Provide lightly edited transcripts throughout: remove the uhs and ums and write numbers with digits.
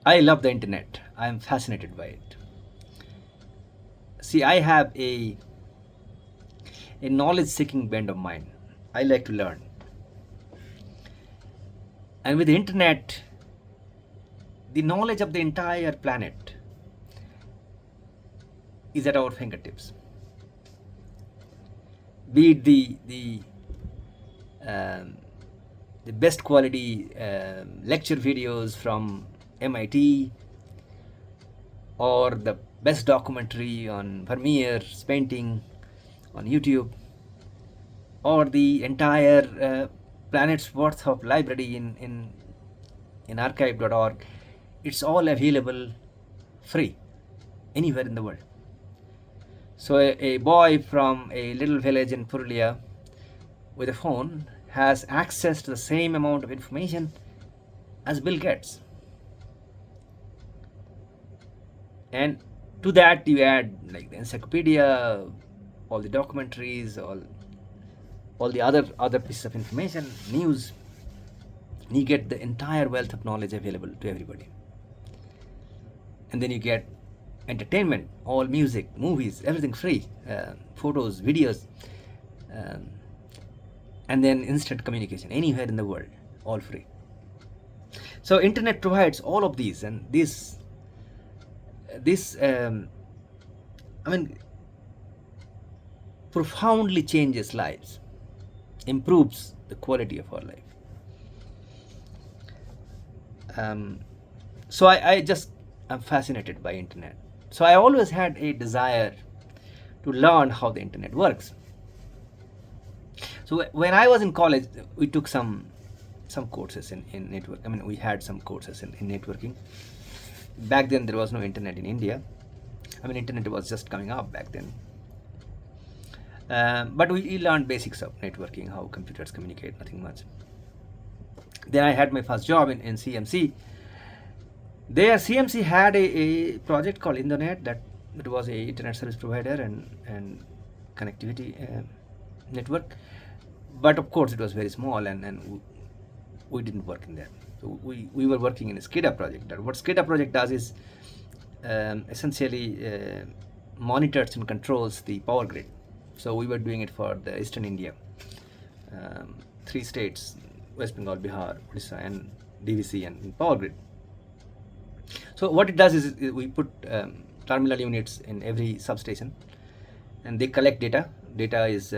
I love the internet. I am fascinated by it. See, I have a knowledge seeking bent of mine. I like to learn. And with the internet, the knowledge of the entire planet is at our fingertips. Be it um, the best quality lecture videos from MIT, or the best documentary on Vermeer's painting on YouTube, or the entire planet's worth of library in archive.org. It's all available free anywhere in the world. So a boy from a little village in Purulia with a phone has access to the same amount of information as Bill Gates. And to that you add like the encyclopedia, all the documentaries, all the other pieces of information, news, and you get the entire wealth of knowledge available to everybody. And then you get entertainment, all music, movies, everything free, photos, videos, um, and then instant communication anywhere in the world, all free. So internet provides all of these, and this I mean profoundly changes lives, improves the quality of our life. So I just am fascinated by internet. So I always had a desire to learn how the internet works. So when I was in college, we took some courses in network. I mean, we had some courses in networking. Back then, there was no internet in India. I mean, internet was just coming up back then. But we learned basics of networking, how computers communicate, nothing much. Then I had my first job in CMC. There, CMC had a project called Indonet, that it was a internet service provider and connectivity network. But of course, it was very small, and we didn't work in that. So we were working in a SCADA project. What SCADA project does is essentially monitors and controls the power grid. So we were doing it for the Eastern India, 3 states: West Bengal, Bihar, Odisha, and DVC, and power grid. So what it does is we put terminal units in every substation, and they collect data. Data is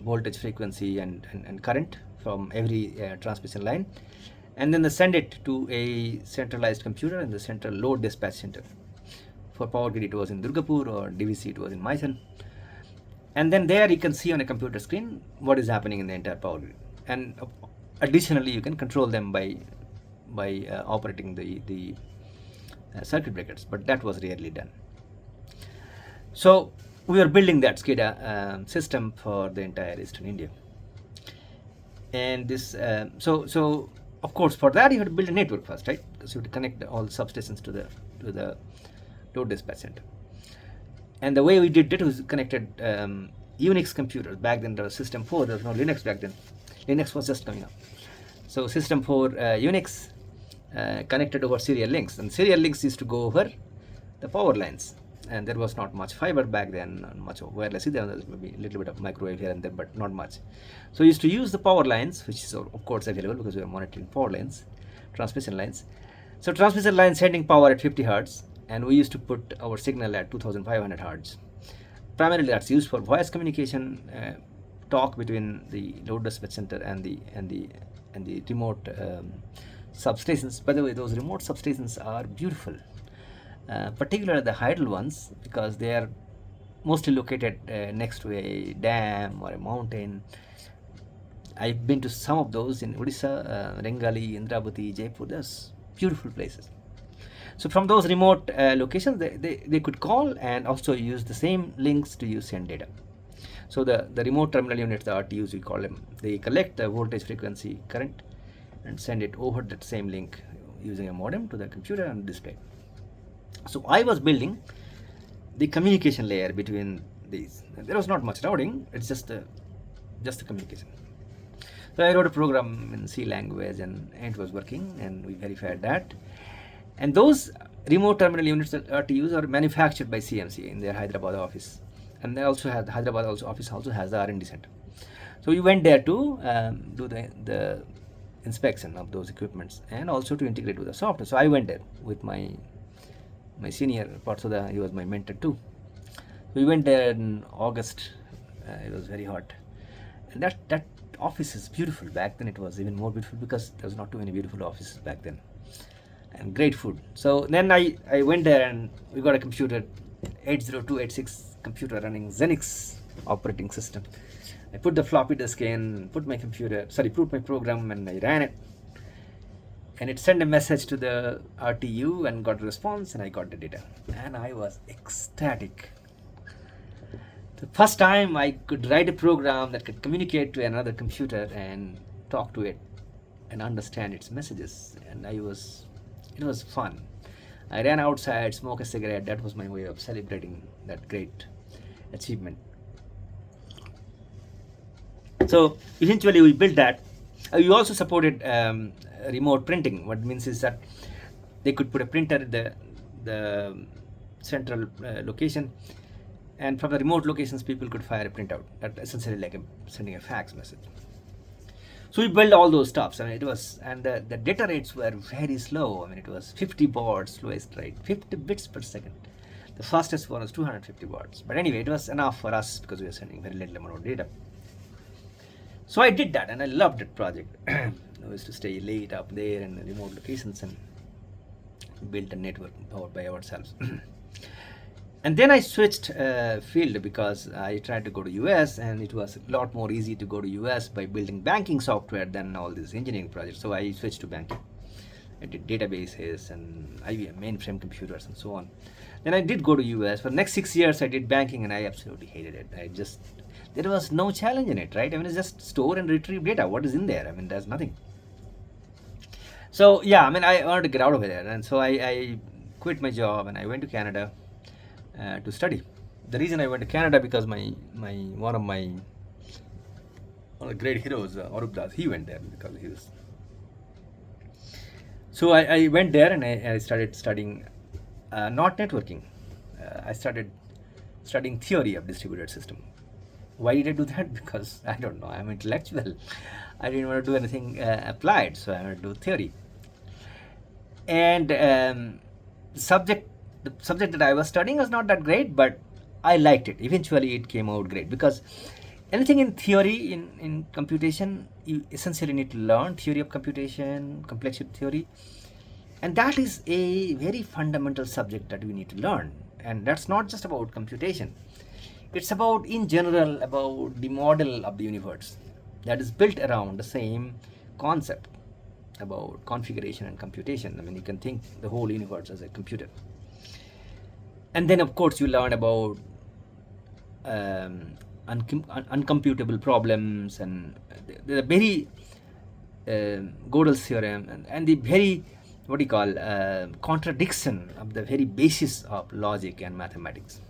voltage, frequency, and current from every transmission line, and then they send it to a centralized computer in the central load dispatch center. For power grid, it was in Durgapur, or DVC, it was in Mysore. And then there you can see on a computer screen what is happening in the entire power grid. And additionally, you can control them by operating the circuit breakers, but that was rarely done. So we were building that SCADA system for the entire Eastern India. And this, so of course, for that you have to build a network first, right? Because you have to connect all the substations to the load dispatch center. And the way we did it was connected Unix computers. Back then there was System 4, there was no Linux back then. Linux was just coming up. So System 4 Unix connected over serial links, and serial links used to go over the power lines. And there was not much fiber back then, not much of wireless either. There was maybe a little bit of microwave here and there, but not much. So we used to use the power lines, which is of course available because we are monitoring power lines, transmission lines. So transmission lines sending power at 50 hertz, and we used to put our signal at 2500 hertz. Primarily that's used for voice communication, talk between the load dispatch center and the remote substations. By the way, those remote substations are beautiful, particularly the hydel ones, because they are mostly located next to a dam or a mountain. I've been to some of those in Odisha, Rengali, Indrapati, Jaipur. There's beautiful places. So from those remote locations, they could call and also use the same links to send data. So the remote terminal units, the RTUs we call them, they collect the voltage, frequency, current, and send it over that same link using a modem to the computer and display. So I was building the communication layer between these. There was not much routing, it's just the communication. So I wrote a program in C language, and it was working, and we verified that. And those remote terminal units that RTUs are manufactured by CMC in their Hyderabad office, and they also have the Hyderabad office also has the R&D center. So we went there to do the inspection of those equipments and also to integrate with the software. So I went there with my senior Parthoda. He was my mentor too. We went there in August. It was very hot, and that office is beautiful. Back then it was even more beautiful because there was not too many beautiful offices back then, and great food. So then I went there and we got a computer, 80286 computer running Xenix operating system. I put the floppy disk in, put my program, and I ran it. And it sent a message to the RTU and got a response, and I got the data. And I was ecstatic. The first time I could write a program that could communicate to another computer and talk to it and understand its messages. And it was fun. I ran outside, smoked a cigarette. That was my way of celebrating that great achievement. So eventually we built that. We also supported remote printing. What it means is that they could put a printer at the central location, and from the remote locations people could fire a printout. That essentially like sending a fax message. So we built all those stuffs. I mean, it was, and the data rates were very slow. I mean, it was 50 baud slowest rate, 50 bits per second. The fastest one was 250 bauds. But anyway, it was enough for us because we were sending very little amount of data. So I did that, and I loved that project. I used to stay late up there in the remote locations and build a network powered by ourselves. And then I switched field because I tried to go to US, and it was a lot more easy to go to US by building banking software than all these engineering projects. So I switched to banking. I did databases and IBM mainframe computers and so on. Then I did go to US. For the next 6 years I did banking, and I absolutely hated it. There was no challenge in it, right? I mean, it's just store and retrieve data. What is in there? I mean, there's nothing. So yeah, I mean, I wanted to get out of there, and so I quit my job and I went to Canada to study. The reason I went to Canada because one of the great heroes, Arup Das, he went there because he was. So I went there and I started studying not networking. I started studying theory of distributed system. Why did I do that? Because I don't know, I'm intellectual. I didn't want to do anything applied, so I wanted to do theory. And the subject that I was studying was not that great, but I liked it. Eventually it came out great because anything in theory, in computation, you essentially need to learn theory of computation, complexity theory, and that is a very fundamental subject that we need to learn. And that's not just about computation. It's about, in general, about the model of the universe that is built around the same concept about configuration and computation. I mean, you can think the whole universe as a computer. And then, of course, you learn about uncomputable problems and the very Gödel's theorem and the very, contradiction of the very basis of logic and mathematics.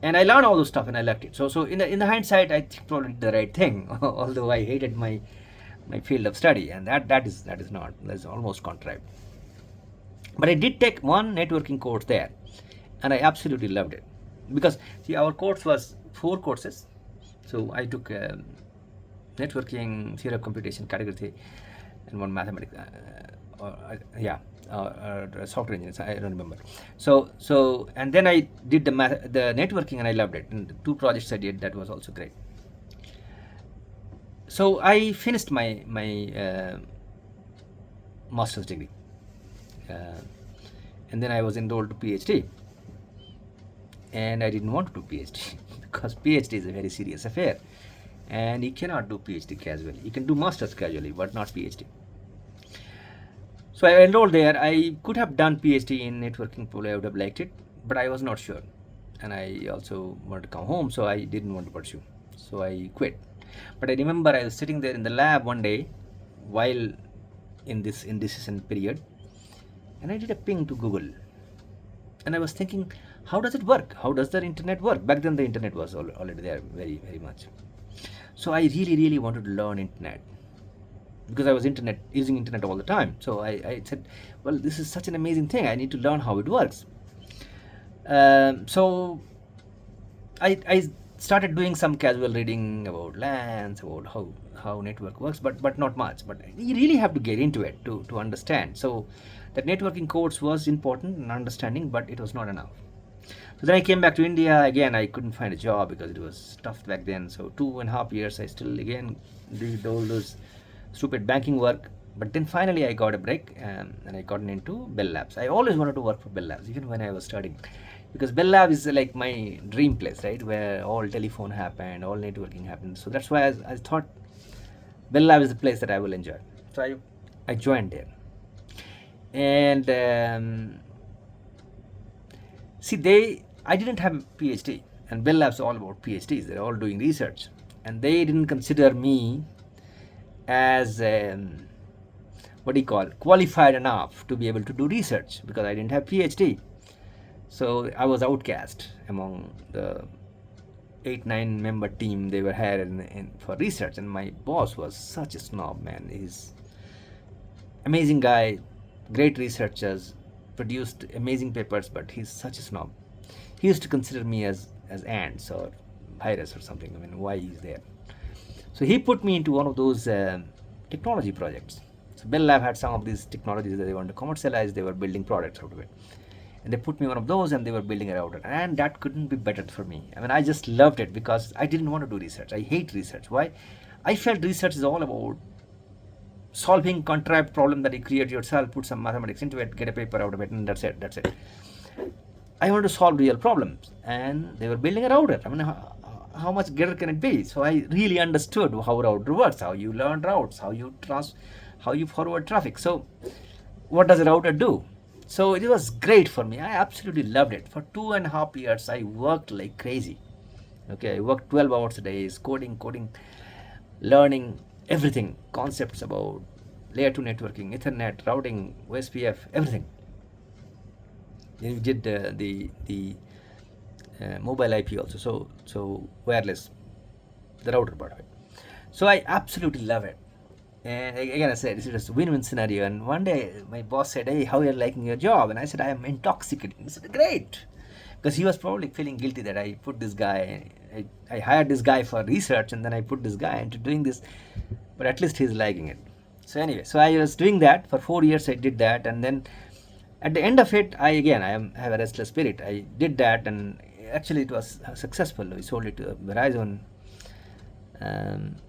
And I learned all those stuff and I liked it. So in the hindsight, I think probably did the right thing, although I hated my field of study, and that's almost contrived. But I did take one networking course there, and I absolutely loved it because see, our course was 4 courses. So I took networking, theory of computation, category 3, and one mathematics. Software engineers, I don't remember. So and then I did the networking, and I loved it. And the 2 projects I did, that was also great. So I finished my master's degree, and then I was enrolled to PhD. And I didn't want to do PhD because PhD is a very serious affair, and you cannot do PhD casually. You can do masters casually, but not PhD. So I enrolled there. I could have done PhD in networking, probably I would have liked it, but I was not sure. And I also wanted to come home, so I didn't want to pursue. So I quit. But I remember I was sitting there in the lab one day while in this indecision period, and I did a ping to Google. And I was thinking, how does it work? How does the internet work? Back then the internet was already there very, very much. So I really, really wanted to learn internet. because I was using internet all the time. So I said, well, this is such an amazing thing. I need to learn how it works. So I started doing some casual reading about LANs, about how network works, but not much. But you really have to get into it to understand. So that networking course was important in understanding, but it was not enough. So then I came back to India again. I couldn't find a job because it was tough back then. So 2.5 years I still again did all those stupid banking work. But then finally I got a break, and I gotten into Bell Labs. I always wanted to work for Bell Labs, even when I was studying, because Bell Lab is like my dream place, right, where all telephone happened, all networking happened. So that's why I thought Bell Lab is the place that I will enjoy. So I joined there. And see, I didn't have a PhD, and Bell Labs all about PhDs. They're all doing research, and they didn't consider me as qualified enough to be able to do research, because I didn't have PhD. So I was outcast among the 8-9 member team they were hired for research, and my boss was such a snob, man. He's amazing guy, great researchers, produced amazing papers, but he's such a snob. He used to consider me as ants or virus or something. I mean, why he's there? So he put me into one of those technology projects. So Bell Lab had some of these technologies that they wanted to commercialize. They were building products out of it, and they put me one of those, and they were building a router, and that couldn't be better for me. I mean, I just loved it because I didn't want to do research. I hate research. Why? I felt research is all about solving contrived problem that you create yourself, put some mathematics into it, get a paper out of it, and that's it. I want to solve real problems, and they were building a router. I mean, how much better can it be? So I really understood how router works, how you learn routes, how you forward traffic. So what does a router do? So it was great for me. I absolutely loved it. For 2.5 years, I worked like crazy. Okay, I worked 12 hours a day, coding, learning everything, concepts about layer 2 networking, Ethernet, routing, OSPF, everything. Then we did the mobile IP also, so wireless, the router part of it. So I absolutely love it. And again, I said it was a win-win scenario. And one day my boss said, "Hey, how are you liking your job?" And I said, "I am intoxicated." He said, "Great," because he was probably feeling guilty that I put this guy, I hired this guy for research, and then I put this guy into doing this, but at least he's liking it. So anyway, so I was doing that for 4 years. I did that, and then at the end of it, I have a restless spirit. I did that, and actually it was successful. We sold it to Verizon.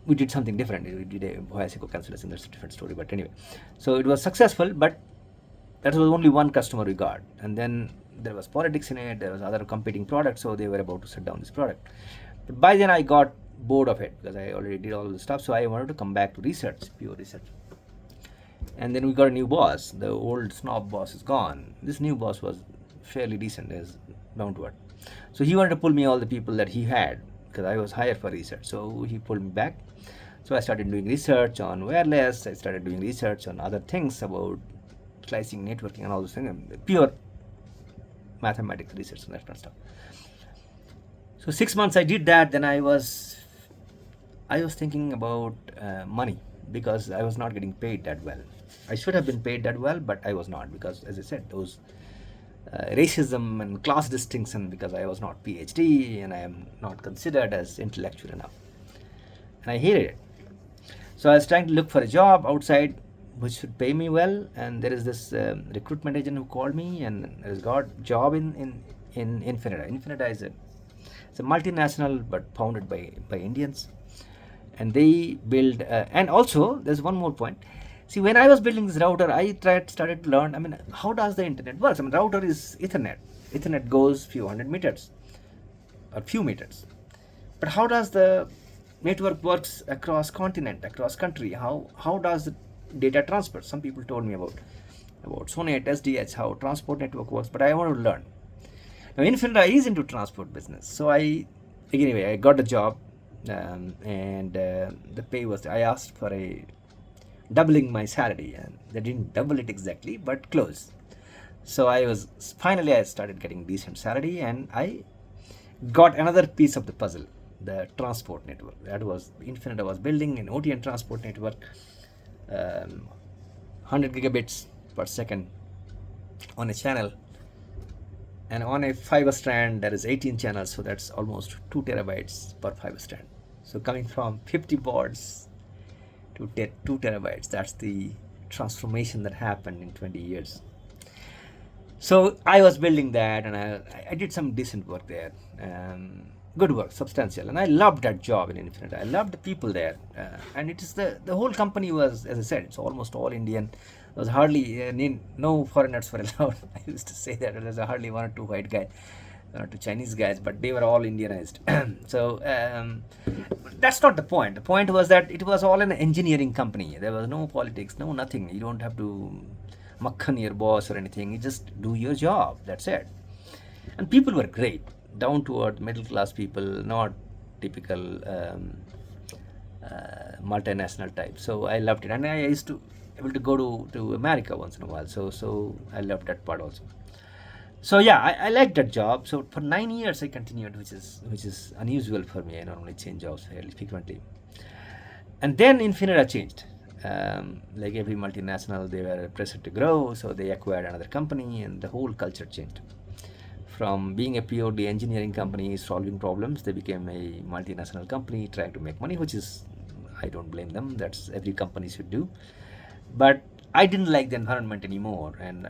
We did something different. We did a voice echo cancellation. That's a different story. But anyway, so it was successful, but that was only one customer we got. And then there was politics in it. There was other competing products, so they were about to shut down this product. But by then I got bored of it because I already did all the stuff. So I wanted to come back to research, pure research. And then we got a new boss. The old snob boss is gone. This new boss was fairly decent, is down to earth. So he wanted to pull me all the people that he had, because I was hired for research. So he pulled me back. So I started doing research on wireless. I started doing research on other things about slicing, networking, and all those things. Pure mathematics research and that kind of stuff. So 6 months I did that. Then I was thinking about money, because I was not getting paid that well. I should have been paid that well, but I was not, because, as I said, those racism and class distinction, because I was not PhD and I am not considered as intellectual enough, and I hated it. So I was trying to look for a job outside which should pay me well, and there is this recruitment agent who called me and has got job in Infinita. Infinita is a multinational but founded by Indians, and they build and also there's one more point. See, when I was building this router, I started to learn, I mean, how does the internet work? I mean, router is Ethernet. Ethernet goes few hundred meters or few meters. But how does the network works across continent, across country? How does the data transfer? Some people told me about SONET, SDH, how transport network works, but I want to learn. Now, Infinita is into transport business. So I got the job, and the pay was, I asked for a doubling my salary, and they didn't double it exactly, but close. So I started getting decent salary, and I got another piece of the puzzle, the transport network. That was Infinita was building an OTN transport network 100 gigabits per second on a channel, and on a fiber strand there is 18 channels, so that's almost 2 terabytes per fiber strand. So coming from 50 baud to 2 terabytes, that's the transformation that happened in 20 years. So I was building that, and I did some decent work there, good work, substantial, and I loved that job in Infinite. I loved the people there, and it is the whole company was, as I said, it's almost all Indian. There was hardly no foreigners were allowed. I used to say that there was hardly one or two white guys, one or two Chinese guys, but they were all Indianized. So that's not the point. The point was that it was all an engineering company. There was no politics, no nothing. You don't have to makhan your boss or anything. You just do your job. That's it. And people were great, down to earth, middle class people, not typical multinational type. So I loved it, and I used to able to go to America once in a while. So I loved that part also. So yeah, I liked that job. So for 9 years I continued, which is unusual for me. I normally change jobs fairly frequently. And then Infinera changed. Like every multinational, they were pressured to grow, so they acquired another company, and the whole culture changed. From being a purely engineering company solving problems, they became a multinational company trying to make money, which is, I don't blame them. That's every company should do. But I didn't like the environment anymore, and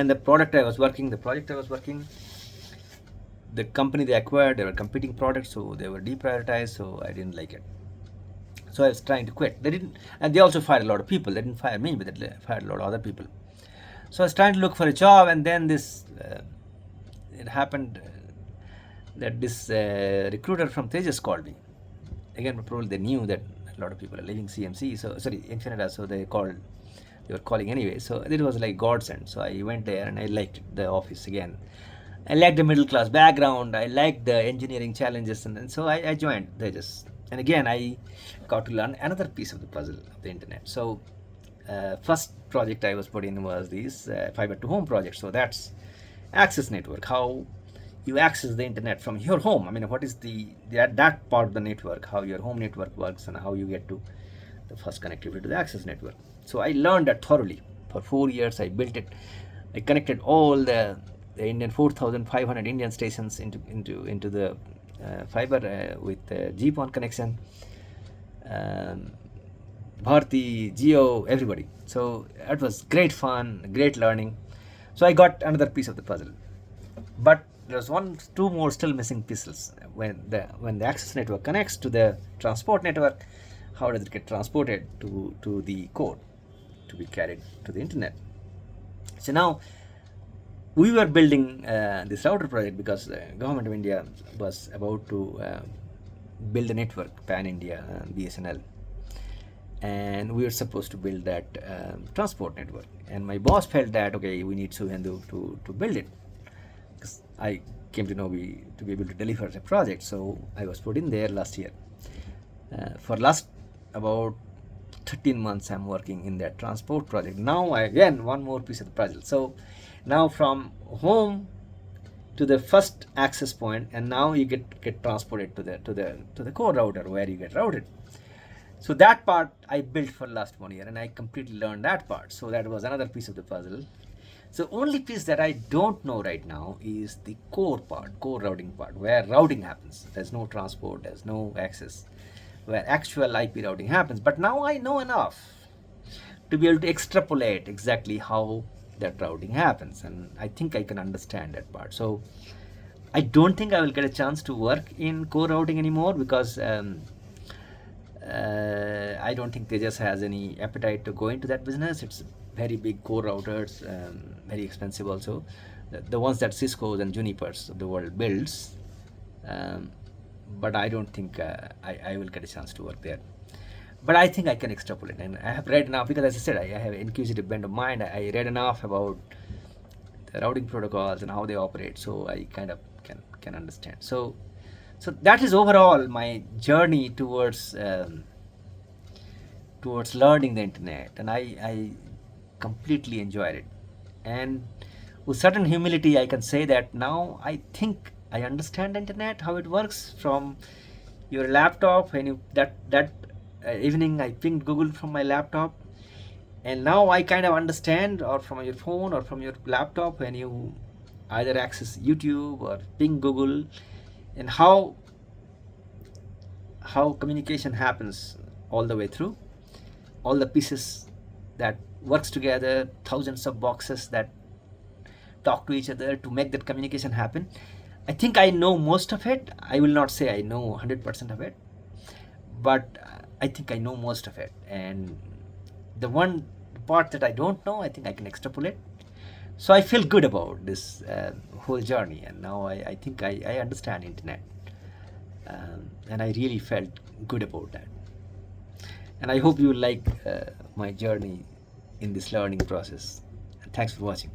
the project I was working, the company they acquired, they were competing products, so they were deprioritized, so I didn't like it. So I was trying to quit. They didn't, and they also fired a lot of people. They didn't fire me, but they fired a lot of other people. So I was trying to look for a job, and then this, it happened that this recruiter from Tejas called me. Again, probably they knew that a lot of people are leaving CMC, Infinera, so they were calling anyway. So it was like godsend. So I went there, and I liked the office again. I liked the middle class background. I liked the engineering challenges, and so I joined Tejas. And again, I got to learn another piece of the puzzle of the internet. So first project I was put in was these fiber to home projects. So that's access network, how you access the internet from your home. I mean, what is that part of the network, how your home network works, and how you get to the first connectivity to the access network. So I learned that thoroughly. For 4 years I built it. I connected all the Indian 4,500 Indian stations into the fiber with GPON connection. Bharti, Jio, everybody. So that was great fun, great learning. So I got another piece of the puzzle. But there's two more still missing pieces. When the access network connects to the transport network, how does it get transported to the core to be carried to the internet? So now we were building this router project because the government of India was about to build a network, pan-India, BSNL. And we were supposed to build that transport network. And my boss felt that, okay, we need Suhendu to build it. Because I came to know to be able to deliver a project. So I was put in there last year. For last about 13 months, I'm working in that transport project. Now, again, one more piece of the puzzle. So now from home to the first access point, and now you get transported to the core router where you get routed. So that part I built for last 1 year, and I completely learned that part. So that was another piece of the puzzle. So only piece that I don't know right now is the core part, core routing part, where routing happens. There's no transport, there's no access, where actual IP routing happens. But now I know enough to be able to extrapolate exactly how that routing happens, and I think I can understand that part. So I don't think I will get a chance to work in core routing anymore because I don't think Tejas has any appetite to go into that business. It's very big core routers, very expensive also. The ones that Cisco's and Junipers of the world builds, but I don't think I will get a chance to work there. But I think I can extrapolate, and I have read enough because, as I said, I have an inquisitive bent of mind. I read enough about the routing protocols and how they operate, so I kind of can understand. So that is overall my journey towards learning the internet, and I completely enjoyed it. And with certain humility, I can say that now I think I understand the internet, how it works from your laptop, and you that evening I pinged Google from my laptop, and now I kind of understand, or from your phone or from your laptop, when you either access YouTube or ping Google, and how communication happens all the way through, all the pieces that works together, thousands of boxes that talk to each other to make that communication happen. I think I know most of it. I will not say I know 100% of it, but I think I know most of it. And the one part that I don't know, I think I can extrapolate. So I feel good about this whole journey, and now I think I understand internet, and I really felt good about that. And I hope you like my journey in this learning process. Thanks for watching.